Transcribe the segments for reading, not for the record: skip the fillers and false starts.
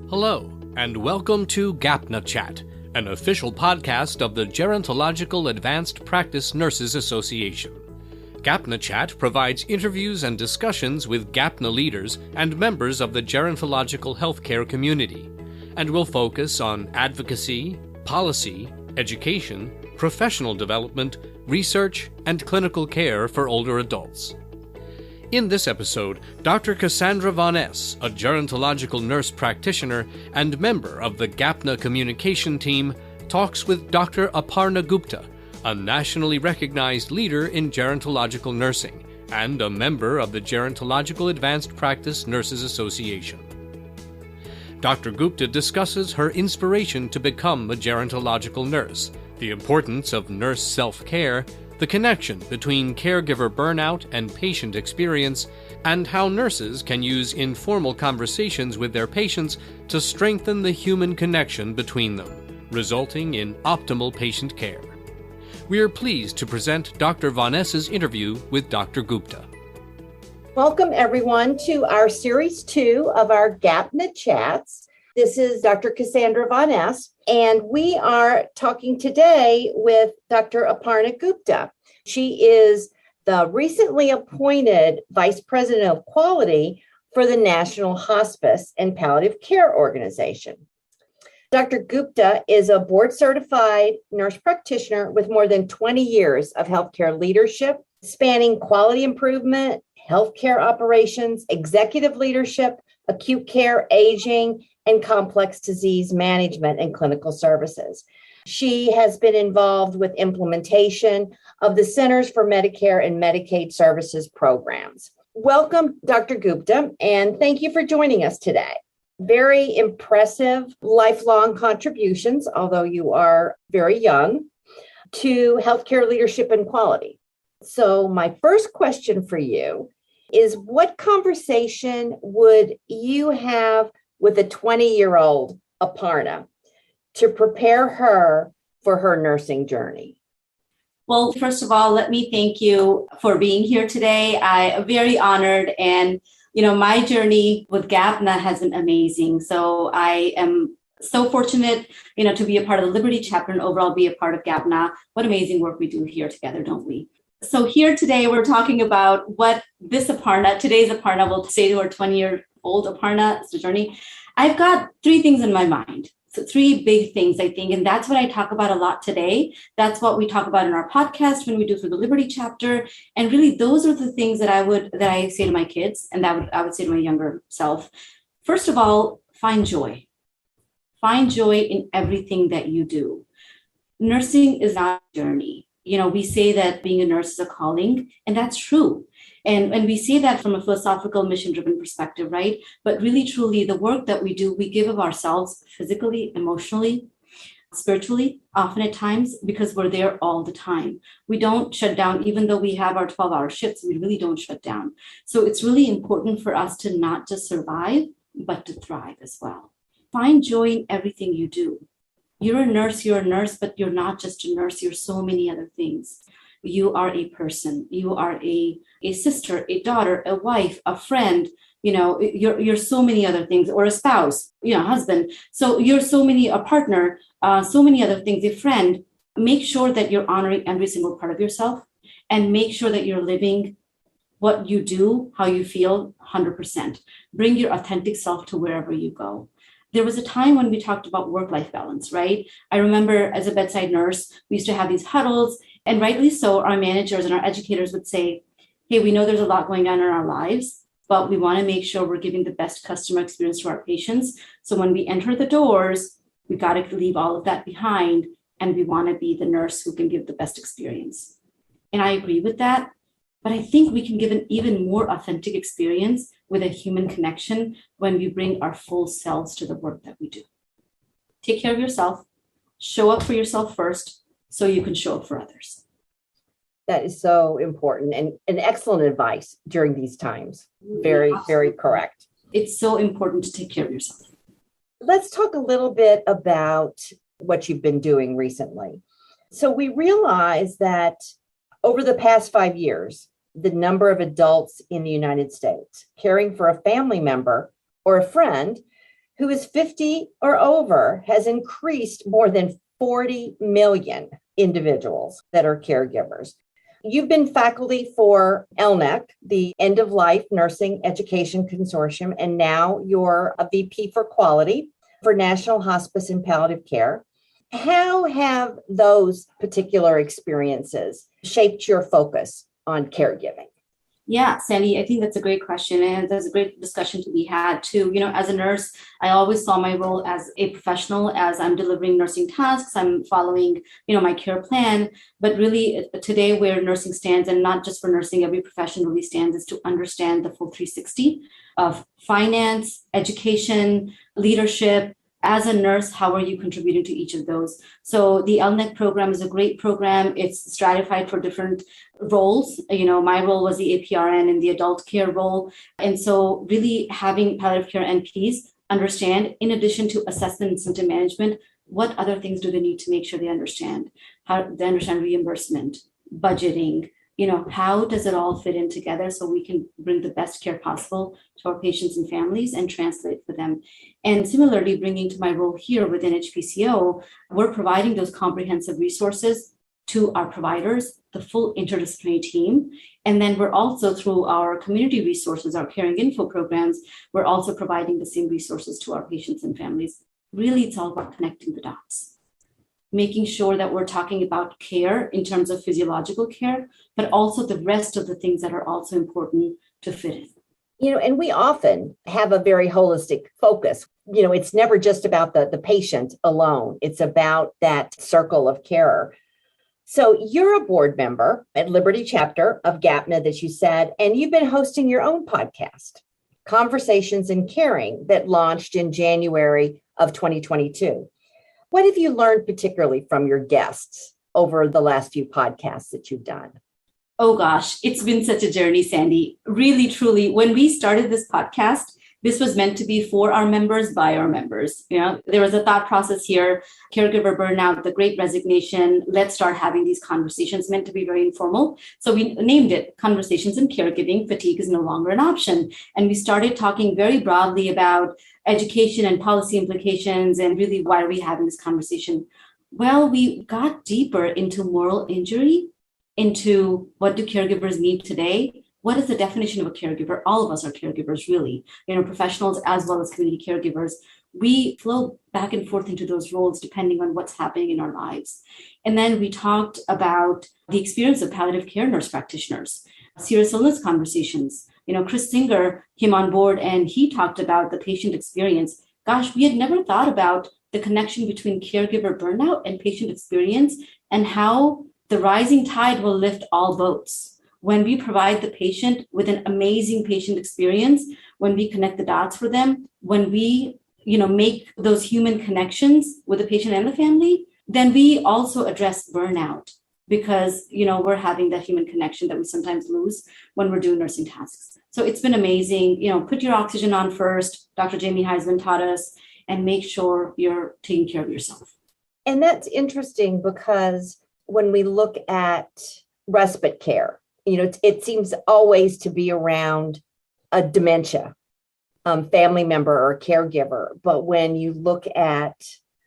Hello, and welcome to GAPNA Chat, an official podcast of the Gerontological Advanced Practice Nurses Association. GAPNA Chat provides interviews and discussions with GAPNA leaders and members of the gerontological healthcare community, and will focus on advocacy, policy, education, professional development, research, and clinical care for older adults. In this episode, Dr. Cassandra Vonnes, a gerontological nurse practitioner and member of the GAPNA Communication Team, talks with Dr. Aparna Gupta, a nationally recognized leader in gerontological nursing and a member of the Gerontological Advanced Practice Nurses Association. Dr. Gupta discusses her inspiration to become a gerontological nurse, the importance of nurse self-care, the connection between caregiver burnout and patient experience, and how nurses can use informal conversations with their patients to strengthen the human connection between them, resulting in optimal patient care. We are pleased to present Dr. Vonnes' interview with Dr. Gupta. Welcome, everyone, to our Series 2 of our GAPNA Chats. This is Dr. Cassandra Vonnes, and we are talking today with Dr. Aparna Gupta. She is the recently appointed Vice President of Quality for the National Hospice and Palliative Care Organization. Dr. Gupta is a board-certified nurse practitioner with more than 20 years of healthcare leadership, spanning quality improvement, healthcare operations, executive leadership, acute care, aging, and complex disease management and clinical services. She has been involved with implementation of the Centers for Medicare and Medicaid Services programs. Welcome, Dr. Gupta, and thank you for joining us today. Very impressive lifelong contributions, although you are very young, to healthcare leadership and quality. So my first question for you is, what conversation would you have with a 20-year-old Aparna to prepare her for her nursing journey? Well, first of all, let me thank you for being here today. I am very honored, and my journey with GAPNA has been amazing. So I am so fortunate, to be a part of the Liberty chapter and overall be a part of GAPNA. What amazing work we do here together, don't we? So here today, we're talking about what today's Aparna will say to her 20-year-old Aparna's journey. I've got three things in my mind. So three big things, I think, and that's what I talk about a lot today. That's what we talk about in our podcast when we do for the Liberty chapter. And really, those are the things that I say to my kids, and I would say to my younger self. First of all, find joy. Find joy in everything that you do. Nursing is not a journey. We say that being a nurse is a calling, and that's true. And we say that from a philosophical, mission-driven perspective, right? But really, truly, the work that we do, we give of ourselves physically, emotionally, spiritually, often at times, because we're there all the time. We don't shut down, even though we have our 12-hour shifts, we really don't shut down. So it's really important for us to not just survive, but to thrive as well. Find joy in everything you do. You're a nurse, but you're not just a nurse. You're so many other things. You are a person. You are a sister, a daughter, a wife, a friend. You're so many other things, or a spouse, husband. So you're a partner, so many other things, a friend. Make sure that you're honoring every single part of yourself, and make sure that you're living what you do, how you feel, 100%. Bring your authentic self to wherever you go. There was a time when we talked about work-life balance, right? I remember as a bedside nurse, we used to have these huddles, and rightly so, our managers and our educators would say, hey, we know there's a lot going on in our lives, but we want to make sure we're giving the best customer experience to our patients. So when we enter the doors, we got to leave all of that behind, and we want to be the nurse who can give the best experience. And I agree with that, but I think we can give an even more authentic experience with a human connection when we bring our full selves to the work that we do. Take care of yourself, show up for yourself first, so you can show up for others. That is so important and excellent advice during these times. Very, very correct. It's so important to take care of yourself. Let's talk a little bit about what you've been doing recently. So we realize that over the past 5 years, the number of adults in the United States caring for a family member or a friend who is 50 or over has increased more than 40 million individuals that are caregivers. You've been faculty for ELNEC, the End of Life Nursing Education Consortium, and now you're a VP for Quality for National Hospice and Palliative Care. How have those particular experiences shaped your focus on caregiving? Yeah, Sandy, I think that's a great question. And there's a great discussion to be had too. As a nurse, I always saw my role as a professional as I'm delivering nursing tasks. I'm following, my care plan. But really today where nursing stands, and not just for nursing, every profession really stands, is to understand the full 360 of finance, education, leadership. As a nurse, how are you contributing to each of those? So the ELNEC program is a great program. It's stratified for different roles. My role was the APRN in the adult care role. And so really having palliative care NPs understand, in addition to assessment and symptom management, what other things do they need to make sure they understand? How they understand reimbursement, budgeting, how does it all fit in together so we can bring the best care possible to our patients and families and translate for them. And similarly, bringing to my role here within HPCO, we're providing those comprehensive resources to our providers, the full interdisciplinary team. And then we're also, through our community resources, our caring info programs, we're also providing the same resources to our patients and families. Really, it's all about connecting the dots, making sure that we're talking about care in terms of physiological care, but also the rest of the things that are also important to fit in. And we often have a very holistic focus. It's never just about the patient alone. It's about that circle of care. So you're a board member at Liberty Chapter of GAPNA, that you said, and you've been hosting your own podcast, Conversations in Caring, that launched in January of 2022. What have you learned particularly from your guests over the last few podcasts that you've done? Oh gosh, it's been such a journey, Sandy. Really, truly, when we started this podcast, this was meant to be for our members, by our members. There was a thought process here, caregiver burnout, the great resignation. Let's start having these conversations, meant to be very informal. So we named it Conversations in Caregiving. Fatigue is no longer an option. And we started talking very broadly about education and policy implications, and really, why are we having this conversation? Well, we got deeper into moral injury, into what do caregivers need today. What is the definition of a caregiver? All of us are caregivers, really, professionals as well as community caregivers. We flow back and forth into those roles depending on what's happening in our lives. And then we talked about the experience of palliative care nurse practitioners, serious illness conversations. Chris Singer came on board and he talked about the patient experience. Gosh, we had never thought about the connection between caregiver burnout and patient experience, and how the rising tide will lift all boats. When we provide the patient with an amazing patient experience, when we connect the dots for them, when we, make those human connections with the patient and the family, then we also address burnout, because, we're having that human connection that we sometimes lose when we're doing nursing tasks. So it's been amazing. Put your oxygen on first. Dr. Jamie Heisman taught us, and make sure you're taking care of yourself. And that's interesting, because when we look at respite care, it seems always to be around a dementia family member or caregiver. But when you look at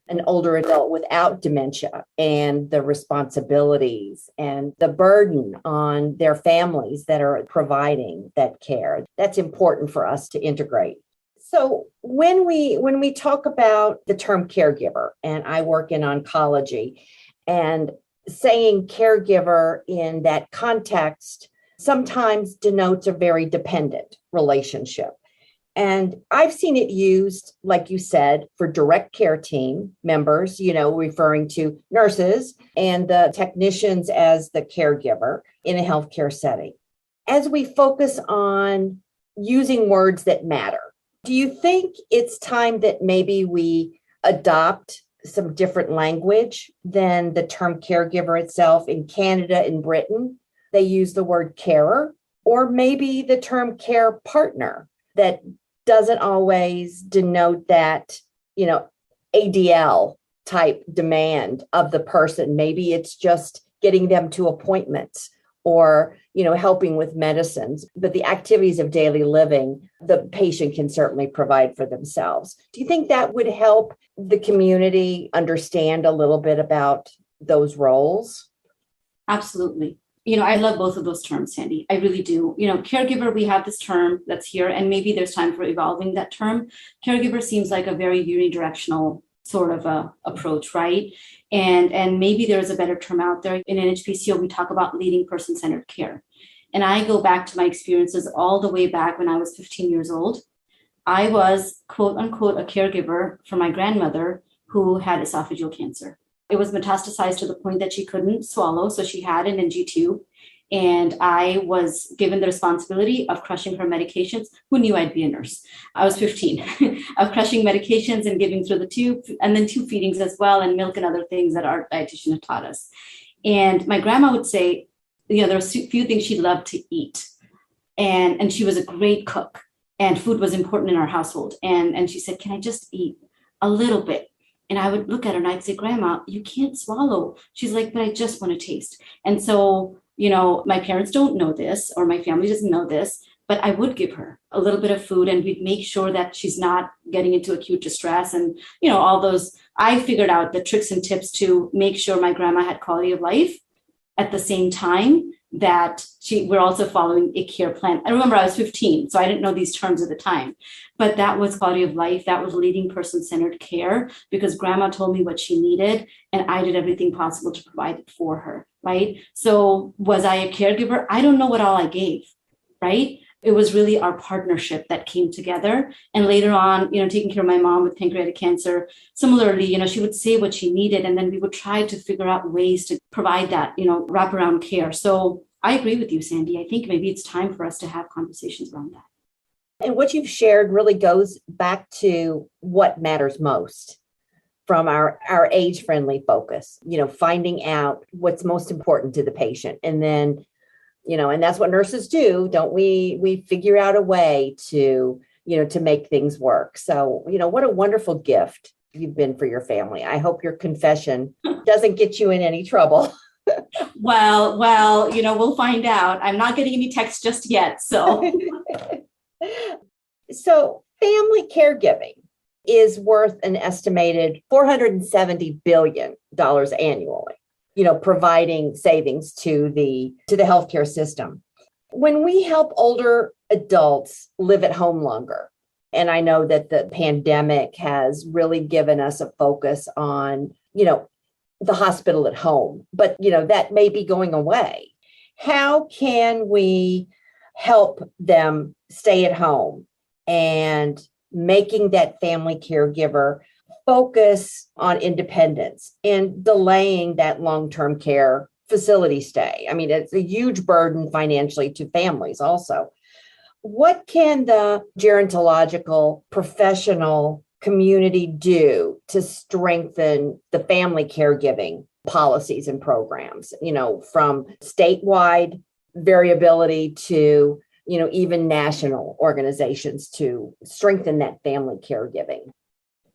an older adult without dementia and the responsibilities and the burden on their families that are providing that care, that's important for us to integrate. So when we talk about the term caregiver, and I work in oncology, and saying caregiver in that context sometimes denotes a very dependent relationship. And I've seen it used, like you said, for direct care team members, referring to nurses and the technicians as the caregiver in a healthcare setting. As we focus on using words that matter, do you think it's time that maybe we adopt some different language than the term caregiver itself? In Canada and Britain, they use the word carer, or maybe the term care partner that doesn't always denote that, ADL type demand of the person. Maybe it's just getting them to appointments or, helping with medicines, but the activities of daily living, the patient can certainly provide for themselves. Do you think that would help the community understand a little bit about those roles? Absolutely. I love both of those terms, Sandy. I really do. Caregiver, we have this term that's here, and maybe there's time for evolving that term. Caregiver seems like a very unidirectional sort of a approach, right? And maybe there's a better term out there. In NHPCO, we talk about leading person-centered care. And I go back to my experiences all the way back when I was 15 years old. I was, quote unquote, a caregiver for my grandmother who had esophageal cancer. It was metastasized to the point that she couldn't swallow, so she had an NG tube. And I was given the responsibility of crushing her medications. Who knew I'd be a nurse? I was 15, of crushing medications and giving through the tube, and then tube feedings as well, and milk and other things that our dietitian had taught us. And my grandma would say, there were a few things she loved to eat. And she was a great cook, and food was important in our household. And she said, can I just eat a little bit? And I would look at her and I'd say, Grandma, you can't swallow. She's like, but I just want to taste. And so, my parents don't know this, or my family doesn't know this, but I would give her a little bit of food, and we'd make sure that she's not getting into acute distress. And, all those, I figured out the tricks and tips to make sure my grandma had quality of life at the same time that we're also following a care plan. I remember I was 15, so I didn't know these terms at the time, but that was quality of life. That was leading person-centered care, because grandma told me what she needed and I did everything possible to provide it for her, right? So was I a caregiver? I don't know what all I gave, right? It was really our partnership that came together. And later on, taking care of my mom with pancreatic cancer, similarly, she would say what she needed, and then we would try to figure out ways to provide that, wraparound care. So I agree with you, Sandy. I think maybe it's time for us to have conversations around that. And what you've shared really goes back to what matters most from our age-friendly focus, finding out what's most important to the patient. And then, and that's what nurses do, don't we? We figure out a way to, to make things work. So, what a wonderful gift you've been for your family. I hope your confession doesn't get you in any trouble. Well, we'll find out. I'm not getting any texts just yet. So, so family caregiving is worth an estimated $470 billion annually, providing savings to the healthcare system. When we help older adults live at home longer, and I know that the pandemic has really given us a focus on, the hospital at home, but, that may be going away. How can we help them stay at home and making that family caregiver focus on independence and delaying that long-term care facility stay? I mean, it's a huge burden financially to families also. What can the gerontological professional community do to strengthen the family caregiving policies and programs, from statewide variability to, even national organizations to strengthen that family caregiving?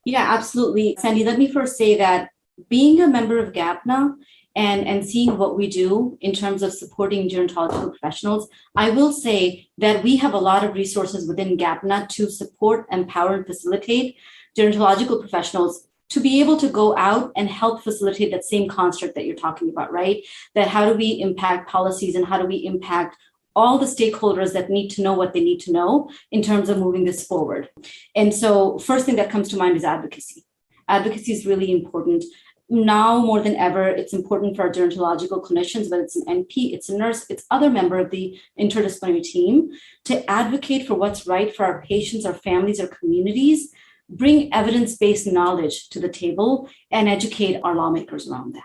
Yeah, absolutely. Sandy, let me first say that being a member of GAPNA and seeing what we do in terms of supporting gerontological professionals, I will say that we have a lot of resources within GAPNA to support, empower, and facilitate gerontological professionals to be able to go out and help facilitate that same construct that you're talking about, right? That how do we impact policies and how do we impact all the stakeholders that need to know what they need to know in terms of moving this forward. And so first thing that comes to mind is advocacy. Advocacy is really important. Now more than ever, it's important for our gerontological clinicians, whether it's an NP, it's a nurse, it's other member of the interdisciplinary team, to advocate for what's right for our patients, our families, our communities, bring evidence-based knowledge to the table, and educate our lawmakers around that.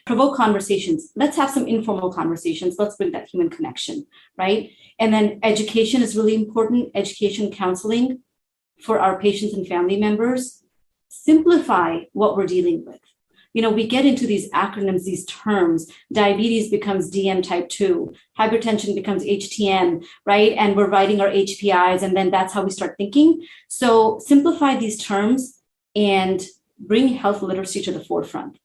Provoke conversations. Let's have some informal conversations. Let's bring that human connection, right? And then education is really important. Education, counseling for our patients and family members. Simplify what we're dealing with. We get into these acronyms, these terms. Diabetes becomes DM type 2. Hypertension becomes HTN, right? And we're writing our HPIs, and then that's how we start thinking. So simplify these terms and bring health literacy to the forefront.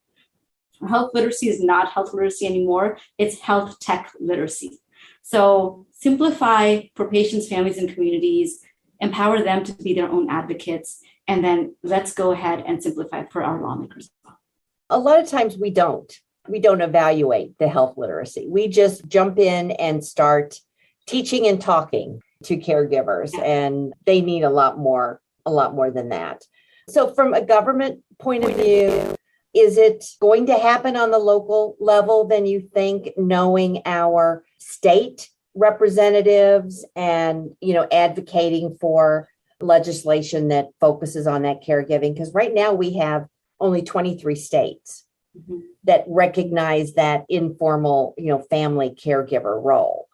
Health literacy is not health literacy anymore. It's health tech literacy. So simplify for patients, families, and communities, empower them to be their own advocates, and then let's go ahead and simplify for our lawmakers. A lot of times we don't evaluate the health literacy. We just jump in and start teaching and talking to caregivers, and they need a lot more than that. So from a government point of view, is it going to happen on the local level then you think, knowing our state representatives and, advocating for legislation that focuses on that caregiving? Because right now we have only 23 states that recognize that informal, family caregiver role.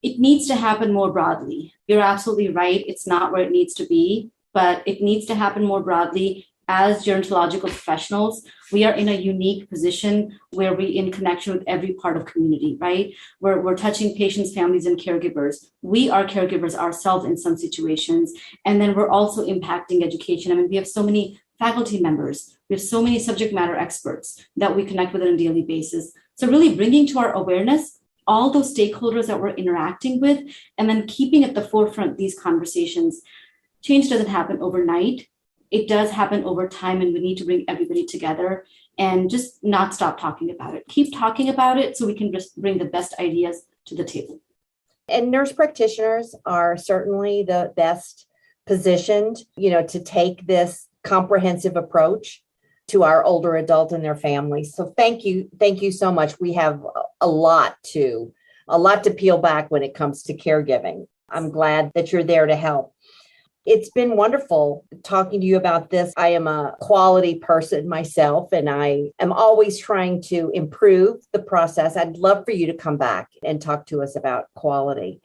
It needs to happen more broadly. You're absolutely right. It's not where it needs to be, but it needs to happen more broadly. As gerontological professionals, we are in a unique position where we're in connection with every part of community, right? We're touching patients, families, and caregivers. We are caregivers ourselves in some situations. And then we're also impacting education. I mean, we have so many faculty members. We have so many subject matter experts that we connect with on a daily basis. So really bringing to our awareness all those stakeholders that we're interacting with, and then keeping at the forefront these conversations. Change doesn't happen overnight. It does happen over time, and we need to bring everybody together and just not stop talking about it. Keep talking about it so we can just bring the best ideas to the table. And nurse practitioners are certainly the best positioned, to take this comprehensive approach to our older adult and their families. So thank you so much. We have a lot to peel back when it comes to caregiving. I'm glad that you're there to help. It's been wonderful talking to you about this. I am a quality person myself, and I am always trying to improve the process. I'd love for you to come back and talk to us about quality.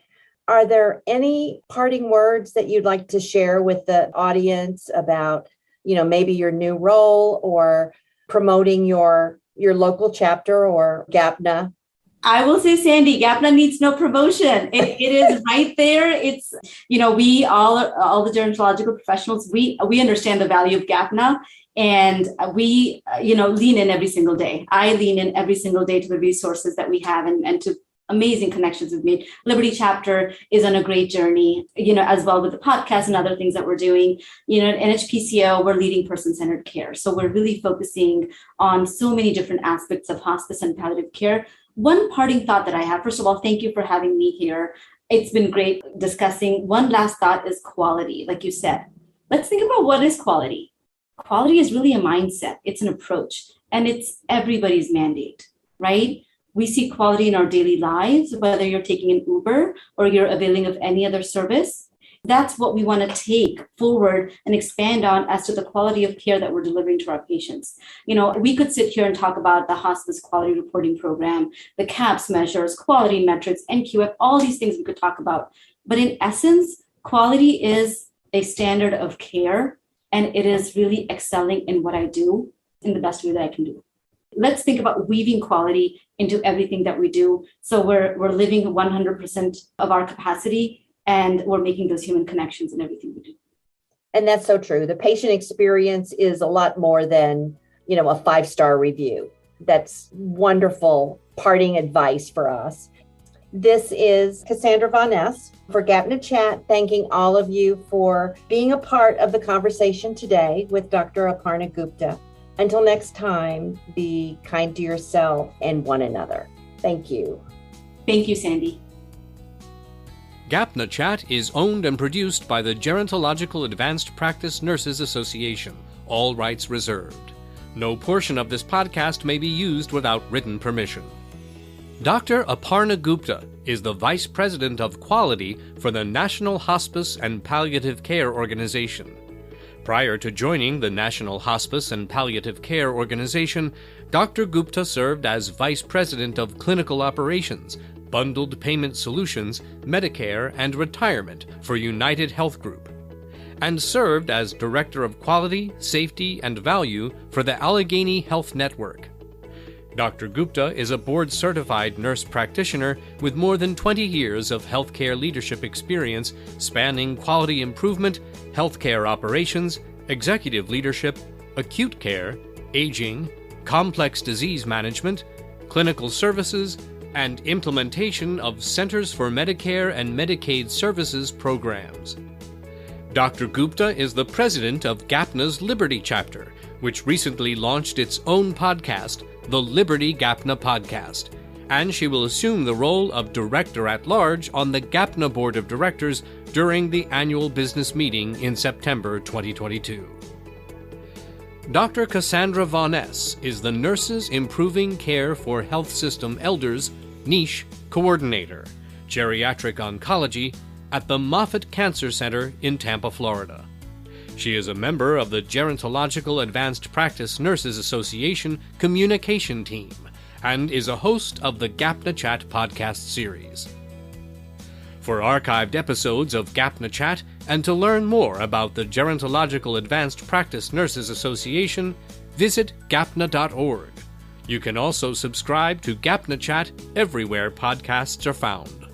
Are there any parting words that you'd like to share with the audience about, maybe your new role or promoting your local chapter or GAPNA? I will say, Sandy, GAPNA needs no promotion. It is right there. It's, we all the gerontological professionals, we understand the value of GAPNA, and we, lean in every single day. I lean in every single day to the resources that we have and to amazing connections we've made. Liberty chapter is on a great journey, as well with the podcast and other things that we're doing. At NHPCO, we're leading person-centered care. So we're really focusing on so many different aspects of hospice and palliative care. One parting thought that I have, first of all, thank you for having me here. It's been great discussing. One last thought is quality, like you said. Let's think about what is quality. Quality is really a mindset. It's an approach, and it's everybody's mandate, right? We see quality in our daily lives, whether you're taking an Uber or you're availing of any other service. That's what we want to take forward and expand on as to the quality of care that we're delivering to our patients. We could sit here and talk about the hospice quality reporting program, the CAPS measures, quality metrics, NQF, all these things we could talk about. But in essence, quality is a standard of care, and it is really excelling in what I do in the best way that I can do. Let's think about weaving quality into everything that we do. So we're living 100% of our capacity, and we're making those human connections in everything we do. And that's so true. The patient experience is a lot more than, a 5-star review. That's wonderful parting advice for us. This is Cassandra Vonnes for GAPNA Chat, thanking all of you for being a part of the conversation today with Dr. Aparna Gupta. Until next time, be kind to yourself and one another. Thank you. Thank you, Sandy. GAPNA Chat is owned and produced by the Gerontological Advanced Practice Nurses Association. All rights reserved. No portion of this podcast may be used without written permission. Dr. Aparna Gupta is the Vice President of Quality for the National Hospice and Palliative Care Organization. Prior to joining the National Hospice and Palliative Care Organization, Dr. Gupta served as Vice President of Clinical Operations, Bundled Payment Solutions, Medicare, and Retirement for United Health Group, and served as Director of Quality, Safety, and Value for the Allegheny Health Network. Dr. Gupta is a board-certified nurse practitioner with more than 20 years of healthcare leadership experience spanning quality improvement, healthcare operations, executive leadership, acute care, aging, complex disease management, clinical services, and implementation of Centers for Medicare and Medicaid Services programs. Dr. Gupta is the president of GAPNA's Liberty chapter, which recently launched its own podcast, the Liberty GAPNA Podcast, and she will assume the role of Director at Large on the GAPNA Board of Directors during the annual business meeting in September 2022. Dr. Cassandra Vonnes is the Nurses Improving Care for Health System Elders Niche Coordinator, Geriatric Oncology, at the Moffitt Cancer Center in Tampa, Florida. She is a member of the Gerontological Advanced Practice Nurses Association Communication Team and is a host of the GAPNA Chat podcast series. For archived episodes of GAPNA Chat and to learn more about the Gerontological Advanced Practice Nurses Association, visit gapna.org. You can also subscribe to GAPNA Chat everywhere podcasts are found.